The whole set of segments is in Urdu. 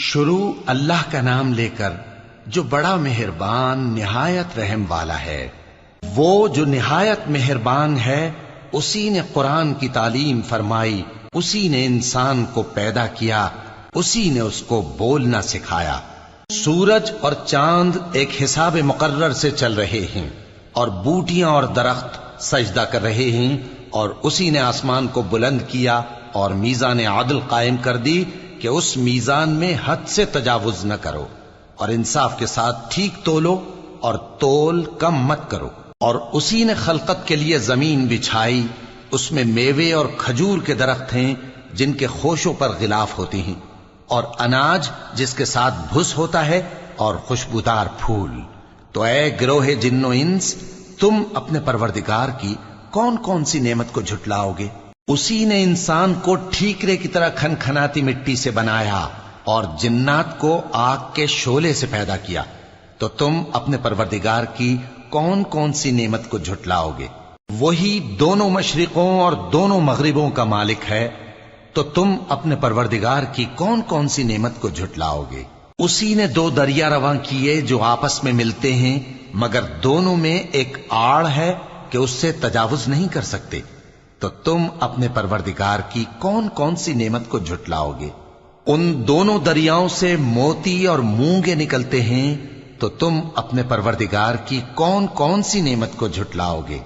شروع اللہ کا نام لے کر جو بڑا مہربان نہایت رحم والا ہے۔ وہ جو نہایت مہربان ہے اسی نے قرآن کی تعلیم فرمائی، اسی نے انسان کو پیدا کیا، اسی نے اس کو بولنا سکھایا۔ سورج اور چاند ایک حساب مقرر سے چل رہے ہیں اور بوٹیاں اور درخت سجدہ کر رہے ہیں، اور اسی نے آسمان کو بلند کیا اور میزان عدل قائم کر دی کہ اس میزان میں حد سے تجاوز نہ کرو، اور انصاف کے ساتھ ٹھیک تولو اور تول کم مت کرو۔ اور اسی نے خلقت کے لیے زمین بچھائی، اس میں میوے اور کھجور کے درخت ہیں جن کے خوشوں پر غلاف ہوتی ہیں، اور اناج جس کے ساتھ بھس ہوتا ہے، اور خوشبودار پھول۔ تو اے گروہ جن و انس، تم اپنے پروردگار کی کون کون سی نعمت کو جھٹلاؤ گے؟ اسی نے انسان کو ٹھیکرے کی طرح کھنکھناتی مٹی سے بنایا اور جنات کو آگ کے شعلے سے پیدا کیا، تو تم اپنے پروردگار کی کون کون سی نعمت کو جھٹلاؤ گے؟ وہی دونوں مشرقوں اور دونوں مغربوں کا مالک ہے، تو تم اپنے پروردگار کی کون کون سی نعمت کو جھٹلاؤ گے؟ اسی نے دو دریا رواں کیے جو آپس میں ملتے ہیں، مگر دونوں میں ایک آڑ ہے کہ اس سے تجاوز نہیں کر سکتے، تو تم اپنے پروردگار کی کون کون سی نعمت کو جھٹلاؤ گے؟ ان دونوں دریاؤں سے موتی اور مونگے نکلتے ہیں، تو تم اپنے پروردگار کی کون کون سی نعمت کو جھٹلاؤ گے؟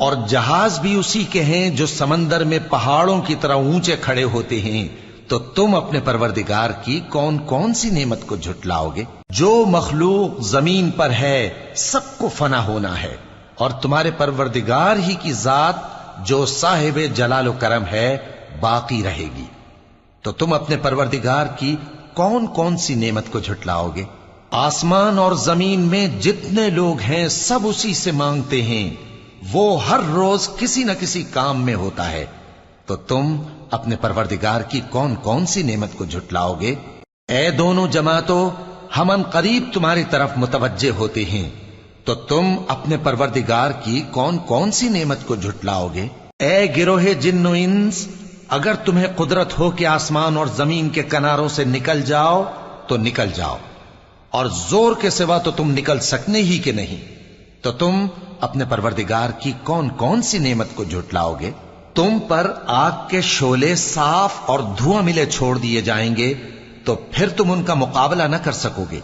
اور جہاز بھی اسی کے ہیں جو سمندر میں پہاڑوں کی طرح اونچے کھڑے ہوتے ہیں، تو تم اپنے پروردگار کی کون کون سی نعمت کو جھٹلاؤ گے؟ جو مخلوق زمین پر ہے سب کو فنا ہونا ہے، اور تمہارے پروردگار ہی کی ذات جو صاحب جلال و کرم ہے باقی رہے گی۔ تو تم اپنے پروردگار کی کون کون سی نعمت کو جھٹلاؤ گے؟ آسمان اور زمین میں جتنے لوگ ہیں سب اسی سے مانگتے ہیں، وہ ہر روز کسی نہ کسی کام میں ہوتا ہے، تو تم اپنے پروردگار کی کون کون سی نعمت کو جھٹلاؤ گے؟ اے دونوں جماعتوں، ہم ان قریب تمہاری طرف متوجہ ہوتے ہیں، تو تم اپنے پروردگار کی کون کون سی نعمت کو جھٹلاؤ گے؟ اے گروہ جن و انس، اگر تمہیں قدرت ہو کہ آسمان اور زمین کے کناروں سے نکل جاؤ تو نکل جاؤ، اور زور کے سوا تو تم نکل سکنے ہی کہ نہیں، تو تم اپنے پروردگار کی کون کون سی نعمت کو جھٹلاؤ گے؟ تم پر آگ کے شعلے صاف اور دھواں ملے چھوڑ دیے جائیں گے، تو پھر تم ان کا مقابلہ نہ کر سکو گے،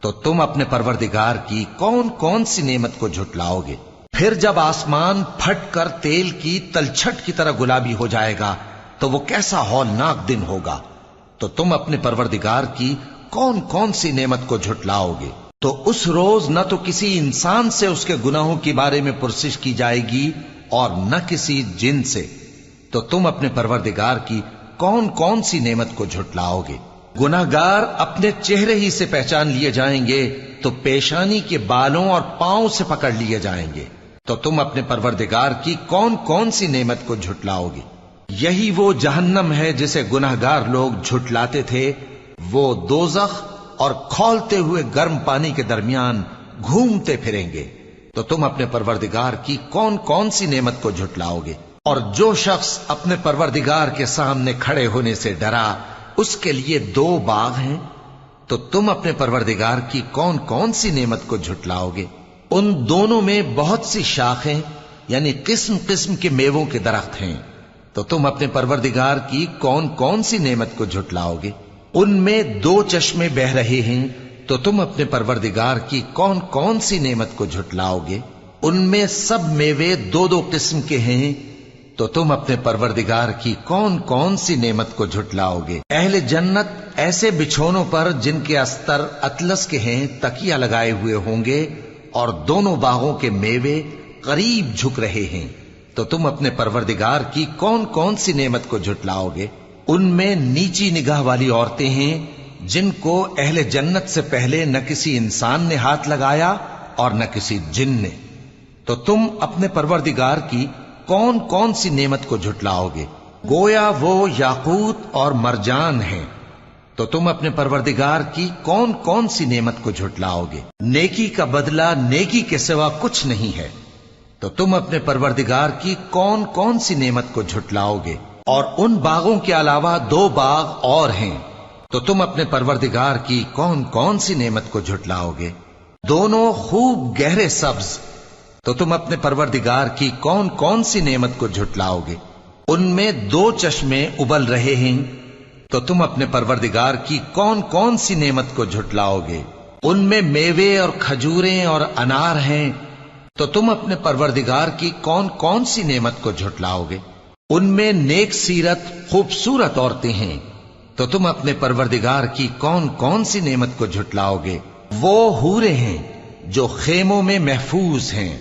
تو تم اپنے پروردگار کی کون کون سی نعمت کو جھٹلاؤ گے؟ پھر جب آسمان پھٹ کر تیل کی تلچھٹ کی طرح گلابی ہو جائے گا تو وہ کیسا ہولناک دن ہوگا، تو تم اپنے پروردگار کی کون کون سی نعمت کو جھٹلاؤ گے؟ تو اس روز نہ تو کسی انسان سے اس کے گناہوں کے بارے میں پرسش کی جائے گی اور نہ کسی جن سے، تو تم اپنے پروردگار کی کون کون سی نعمت کو جھٹلاؤ گے؟ گناہگار اپنے چہرے ہی سے پہچان لیے جائیں گے تو پیشانی کے بالوں اور پاؤں سے پکڑ لیے جائیں گے، تو تم اپنے پروردگار کی کون کون سی نعمت کو جھٹلاؤ گے؟ یہی وہ جہنم ہے جسے گناہگار لوگ جھٹلاتے تھے، وہ دوزخ اور کھولتے ہوئے گرم پانی کے درمیان گھومتے پھریں گے، تو تم اپنے پروردگار کی کون کون سی نعمت کو جھٹلاؤ گے؟ اور جو شخص اپنے پروردگار کے سامنے کھڑے ہونے سے ڈرا اس کے لیے دو باغ ہیں، تو تم اپنے پروردگار کی کون کون سی نعمت کو جھٹلاؤ گے؟ ان دونوں میں بہت سی شاخیں یعنی قسم قسم کے میووں کے درخت ہیں، تو تم اپنے پروردگار کی کون کون سی نعمت کو جھٹلاؤ گے؟ ان میں دو چشمے بہ رہے ہیں، تو تم اپنے پروردگار کی کون کون سی نعمت کو جھٹلاؤ گے؟ ان میں سب میوے دو دو قسم کے ہیں، تو تم اپنے پروردگار کی کون کون سی نعمت کو جھٹلاؤ گے؟ اہل جنت ایسے بچھونوں پر جن کے استر اطلس کے ہیں تکیہ لگائے ہوئے ہوں گے، اور دونوں باغوں کے میوے قریب جھک رہے ہیں، تو تم اپنے پروردگار کی کون کون سی نعمت کو جھٹلاؤ گے؟ ان میں نیچی نگاہ والی عورتیں ہیں جن کو اہل جنت سے پہلے نہ کسی انسان نے ہاتھ لگایا اور نہ کسی جن نے، تو تم اپنے پروردگار کی کون کون سی نعمت کو جھٹلاؤ گے؟ گویا وہ یاقوت اور مرجان ہیں، تو تم اپنے پروردگار کی کون کون سی نعمت کو جھٹلاؤ گے؟ نیکی کا بدلہ نیکی کے سوا کچھ نہیں ہے، تو تم اپنے پروردگار کی کون کون سی نعمت کو جھٹلاؤ گے؟ اور ان باغوں کے علاوہ دو باغ اور ہیں تو تم اپنے پروردگار کی کون کون سی نعمت کو جھٹلاؤ گے؟ دونوں خوب گہرے سبز، تو تم اپنے پروردگار کی کون کون سی نعمت کو جھٹلاؤ گے؟ ان میں 2 چشمے ابل رہے ہیں، تو تم اپنے پروردگار کی کون کون سی نعمت کو جھٹلاؤ گے؟ ان میں میوے اور کھجوریں اور انار ہیں، تو تم اپنے پروردگار کی کون کون سی نعمت کو جھٹلاؤ گے؟ ان میں نیک سیرت خوبصورت عورتیں ہیں، تو تم اپنے پروردگار کی کون کون سی نعمت کو جھٹلاؤ گے؟ وہ حوریں ہیں جو خیموں میں محفوظ ہیں،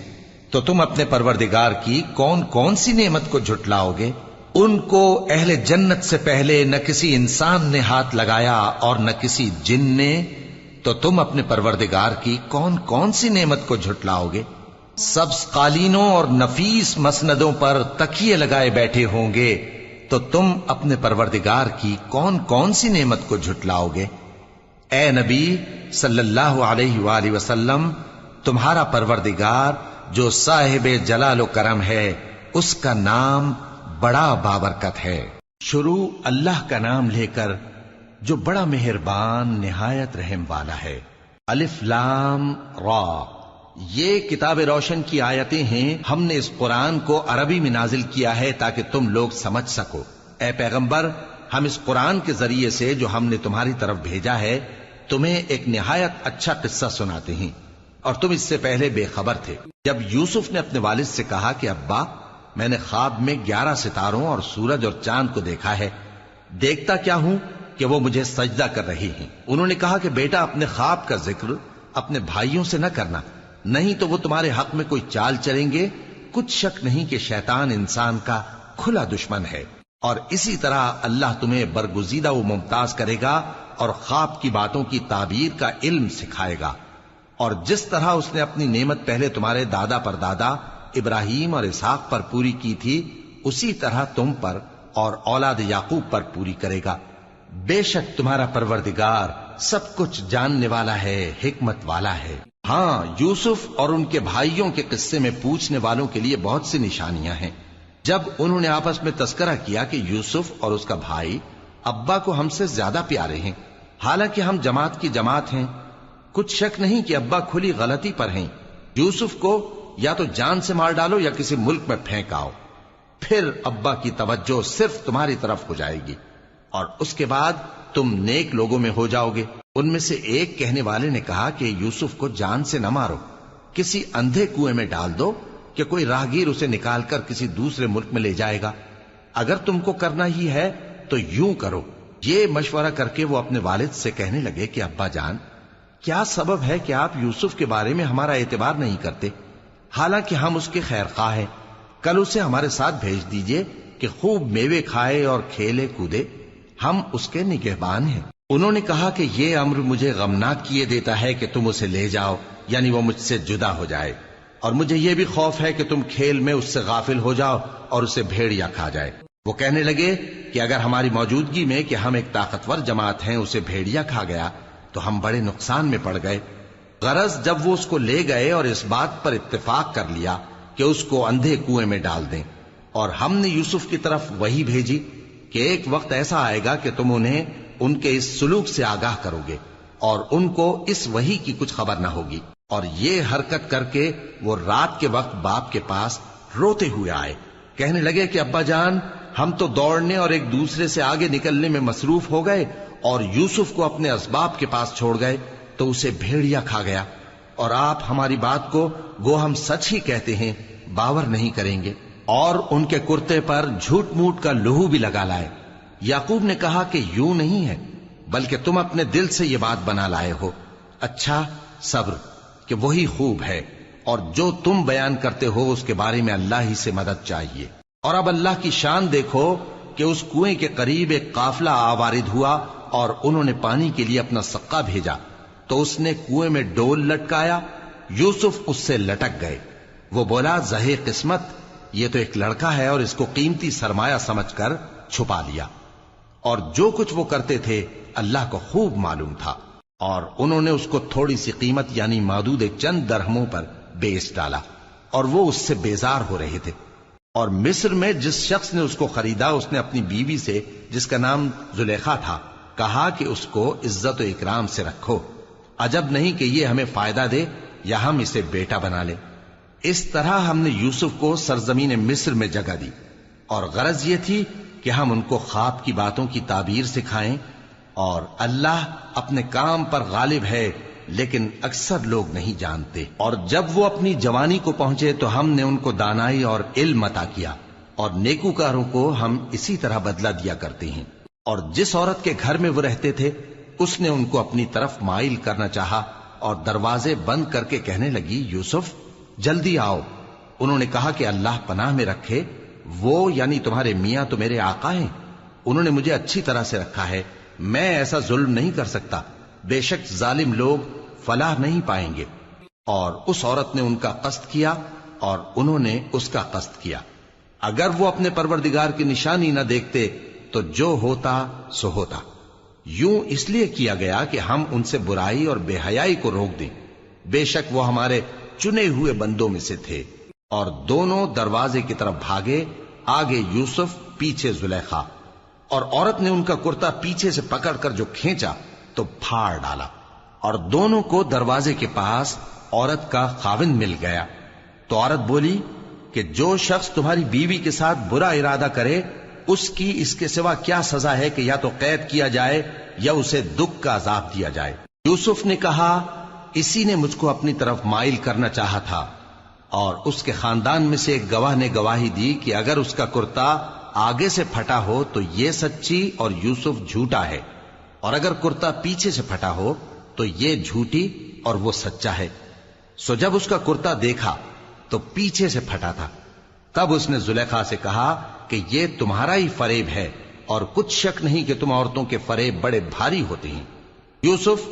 تو تم اپنے پروردگار کی کون کون سی نعمت کو جھٹلاؤ گے؟ ان کو اہل جنت سے پہلے نہ کسی انسان نے ہاتھ لگایا اور نہ کسی جن نے، تو تم اپنے پروردگار کی کون کون سی نعمت کو جھٹلاؤ گے؟ سبز قالینوں اور نفیس مسندوں پر تکیے لگائے بیٹھے ہوں گے، تو تم اپنے پروردگار کی کون کون سی نعمت کو جھٹلاؤ گے؟ اے نبی صلی اللہ علیہ وآلہ وسلم، تمہارا پروردگار جو صاحب جلال و کرم ہے، اس کا نام بڑا بابرکت ہے۔ شروع اللہ کا نام لے کر جو بڑا مہربان نہایت رحم والا ہے۔ الف لام را، یہ کتاب روشن کی آیتیں ہیں۔ ہم نے اس قرآن کو عربی میں نازل کیا ہے تاکہ تم لوگ سمجھ سکو۔ اے پیغمبر، ہم اس قرآن کے ذریعے سے جو ہم نے تمہاری طرف بھیجا ہے تمہیں ایک نہایت اچھا قصہ سناتے ہیں، اور تم اس سے پہلے بے خبر تھے۔ جب یوسف نے اپنے والد سے کہا کہ ابا، میں نے خواب میں 11 ستاروں اور سورج اور چاند کو دیکھا ہے، دیکھتا کیا ہوں کہ وہ مجھے سجدہ کر رہی ہیں۔ انہوں نے کہا کہ بیٹا، اپنے خواب کا ذکر اپنے بھائیوں سے نہ کرنا، نہیں تو وہ تمہارے حق میں کوئی چال چلیں گے۔ کچھ شک نہیں کہ شیطان انسان کا کھلا دشمن ہے، اور اسی طرح اللہ تمہیں برگزیدہ و ممتاز کرے گا اور خواب کی باتوں کی تعبیر کا علم سکھائے گا، اور جس طرح اس نے اپنی نعمت پہلے تمہارے دادا پر دادا ابراہیم اور اسحاق پر پوری کی تھی، اسی طرح تم پر اور اولاد یعقوب پر پوری کرے گا۔ بے شک تمہارا پروردگار سب کچھ جاننے والا ہے، حکمت والا ہے۔ ہاں، یوسف اور ان کے بھائیوں کے قصے میں پوچھنے والوں کے لیے بہت سی نشانیاں ہیں۔ جب انہوں نے آپس میں تذکرہ کیا کہ یوسف اور اس کا بھائی ابا کو ہم سے زیادہ پیارے ہیں، حالانکہ ہم جماعت کی جماعت ہیں، کچھ شک نہیں کہ ابا کھلی غلطی پر ہیں۔ یوسف کو یا تو جان سے مار ڈالو یا کسی ملک میں پھینک آؤ، پھر ابا کی توجہ صرف تمہاری طرف ہو جائے گی، اور اس کے بعد تم نیک لوگوں میں ہو جاؤ گے۔ ان میں سے ایک کہنے والے نے کہا کہ یوسف کو جان سے نہ مارو، کسی اندھے کنویں میں ڈال دو کہ کوئی راہگیر اسے نکال کر کسی دوسرے ملک میں لے جائے گا۔ اگر تم کو کرنا ہی ہے تو یوں کرو۔ یہ مشورہ کر کے وہ اپنے والد سے کہنے لگے کہ ابا جان، کیا سبب ہے کہ آپ یوسف کے بارے میں ہمارا اعتبار نہیں کرتے؟ حالانکہ ہم اس کے خیر خواہ ہیں، کل اسے ہمارے ساتھ بھیج دیجئے کہ خوب میوے کھائے اور کھیلے کودے، ہم اس کے نگہبان ہیں۔ انہوں نے کہا کہ یہ امر مجھے غمناک کیے دیتا ہے کہ تم اسے لے جاؤ، یعنی وہ مجھ سے جدا ہو جائے، اور مجھے یہ بھی خوف ہے کہ تم کھیل میں اس سے غافل ہو جاؤ اور اسے بھیڑیا کھا جائے۔ وہ کہنے لگے کہ اگر ہماری موجودگی میں کہ ہم ایک طاقتور جماعت ہیں اسے بھیڑیا کھا گیا تو ہم بڑے نقصان میں پڑ گئے۔ غرض جب وہ اس کو لے گئے اور اس بات پر اتفاق کر لیا کہ اس کو اندھے کنویں میں ڈال دیں، اور ہم نے یوسف کی طرف وحی بھیجی کہ ایک وقت ایسا آئے گا کہ تم انہیں ان کے اس سلوک سے آگاہ کرو گے، اور ان کو اس وحی کی کچھ خبر نہ ہوگی۔ اور یہ حرکت کر کے وہ رات کے وقت باپ کے پاس روتے ہوئے آئے، کہنے لگے کہ ابا جان، ہم تو دوڑنے اور ایک دوسرے سے آگے نکلنے میں مصروف ہو گئے اور یوسف کو اپنے اسباب کے پاس چھوڑ گئے تو اسے بھیڑیا کھا گیا، اور آپ ہماری بات کو گو ہم سچ ہی کہتے ہیں باور نہیں کریں گے۔ اور ان کے کرتے پر جھوٹ موٹ کا لہو بھی لگا لائے۔ یعقوب نے کہا کہ یوں نہیں ہے، بلکہ تم اپنے دل سے یہ بات بنا لائے ہو۔ اچھا، صبر، کہ وہی خوب ہے، اور جو تم بیان کرتے ہو اس کے بارے میں اللہ ہی سے مدد چاہیے۔ اور اب اللہ کی شان دیکھو کہ اس کنویں کے قریب ایک قافلہ آوارد ہوا اور انہوں نے پانی کے لیے اپنا سقا بھیجا، تو اس نے کنویں میں ڈول لٹکایا، یوسف اس سے لٹک گئے۔ وہ بولا، زہے قسمت، یہ تو ایک لڑکا ہے، اور اس کو قیمتی سرمایہ سمجھ کر چھپا لیا۔ اور جو کچھ وہ کرتے تھے اللہ کو خوب معلوم تھا، اور انہوں نے اس کو تھوڑی سی قیمت یعنی مادود چند درہموں پر بیچ ڈالا، اور وہ اس سے بیزار ہو رہے تھے۔ اور مصر میں جس شخص نے اس کو خریدا، اس نے اپنی بیوی سے جس کا نام زلیخا تھا کہا کہ اس کو عزت و اکرام سے رکھو، عجب نہیں کہ یہ ہمیں فائدہ دے یا ہم اسے بیٹا بنا لے۔ اس طرح ہم نے یوسف کو سرزمین مصر میں جگہ دی، اور غرض یہ تھی کہ ہم ان کو خواب کی باتوں کی تعبیر سکھائیں، اور اللہ اپنے کام پر غالب ہے لیکن اکثر لوگ نہیں جانتے۔ اور جب وہ اپنی جوانی کو پہنچے تو ہم نے ان کو دانائی اور علم عطا کیا، اور نیکوکاروں کو ہم اسی طرح بدلہ دیا کرتے ہیں۔ اور جس عورت کے گھر میں وہ رہتے تھے اس نے ان کو اپنی طرف مائل کرنا چاہا، اور دروازے بند کر کے کہنے لگی، یوسف جلدی آؤ۔ انہوں نے کہا کہ اللہ پناہ میں رکھے، وہ یعنی تمہارے میاں تو میرے آقا ہیں، انہوں نے مجھے اچھی طرح سے رکھا ہے، میں ایسا ظلم نہیں کر سکتا، بے شک ظالم لوگ فلاح نہیں پائیں گے۔ اور اس عورت نے ان کا قصد کیا اور انہوں نے اس کا قصد کیا۔ اگر وہ اپنے پروردگار کی نشانی نہ دیکھتے تو جو ہوتا سو ہوتا۔ یوں اس لیے کیا گیا کہ ہم ان سے برائی اور بے حیائی کو روک دیں، بے شک وہ ہمارے چنے ہوئے بندوں میں سے تھے۔ اور دونوں دروازے کی طرف بھاگے، آگے یوسف پیچھے زلیخا، اور عورت نے ان کا کرتا پیچھے سے پکڑ کر جو کھینچا تو پھاڑ ڈالا، اور دونوں کو دروازے کے پاس عورت کا خاوند مل گیا۔ تو عورت بولی کہ جو شخص تمہاری بیوی کے ساتھ برا ارادہ کرے اس کی اس کے سوا کیا سزا ہے کہ یا تو قید کیا جائے یا اسے دکھ کا عذاب دیا جائے۔ یوسف نے کہا، اسی نے مجھ کو اپنی طرف مائل کرنا چاہا تھا، اور اس کے خاندان میں سے ایک گواہ نے گواہی دی کہ اگر اس کا کرتا آگے سے پھٹا ہو تو یہ سچی اور یوسف جھوٹا ہے، اور اگر کرتا پیچھے سے پھٹا ہو تو یہ جھوٹی اور وہ سچا ہے۔ سو جب اس کا کرتا دیکھا تو پیچھے سے پھٹا تھا، تب اس نے زلیخا سے کہا کہ یہ تمہارا ہی فریب ہے، اور کچھ شک نہیں کہ تم عورتوں کے فریب بڑے بھاری ہوتے ہیں۔ یوسف